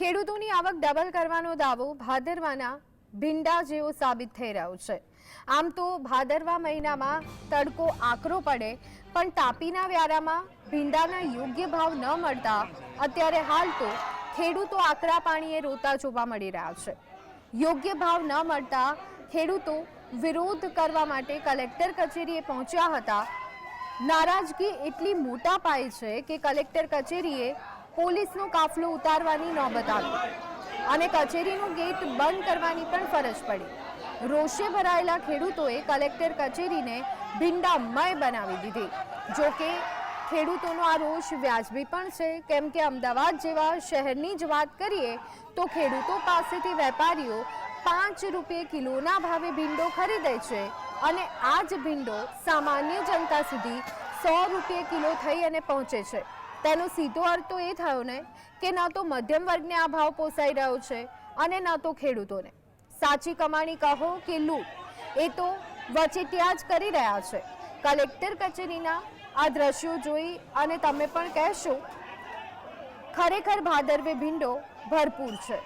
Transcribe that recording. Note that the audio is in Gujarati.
ખેડૂતોની આવક ડબલ કરવાનો દાવો ભાદરવાના ભીંડા જેવો સાબિત થઈ રહ્યો છે। આમ તો ભાદરવા મહિનામાં તડકો આકરો પડે પણ તાપીના વ્યારામાં ભીંડાના યોગ્ય ભાવ ન મળતા અત્યારે હાલ તો ખેડૂતો આકરા પાણીએ રોતા જોવા મળી રહ્યા છે। યોગ્ય ભાવ ન મળતા ખેડૂતો વિરોધ કરવા માટે કલેક્ટર કચેરીએ પહોંચ્યા હતા। નારાજગી એટલી મોટા પાયે છે કે કલેક્ટર કચેરીએ પોલીસનો કાફલો ઉતારવાની નોબત આવી અને કચેરીનું ગેટ બંધ કરવાની પણ ફરજ પડી। રોષે ભરાયેલા ખેડૂતોએ કલેક્ટર કચેરીને ભીંડામય બનાવી દીધી। જો કે ખેડૂતોનો આ રોષ વ્યાજબી પણ છે, કેમ કે અમદાવાદ જેવા શહેરની જ વાત કરીએ તો ખેડૂતો પાસેથી વેપારીઓ 5 રૂપિયા કિલોના ભાવે ભીંડો ખરીદે છે અને આ જ ભીંડો સામાન્ય જનતા સુધી 100 રૂપિયા કિલો થઈ અને પહોંચે છે। તેનો સીધો અર્થ તો એ થયો ને કે ન તો મધ્યમ વર્ગને આ ભાવ પોસાઈ રહ્યો છે અને ન તો ખેડૂતોને। સાચી કમાણી કહો કે લૂંટ, એ તો વચેટિયા જ કરી રહ્યા છે। કલેક્ટર કચેરીના આ દ્રશ્યો જોઈ અને તમે પણ કહેશો, ખરેખર ભાદરવે ભીંડો ભરપૂર છે।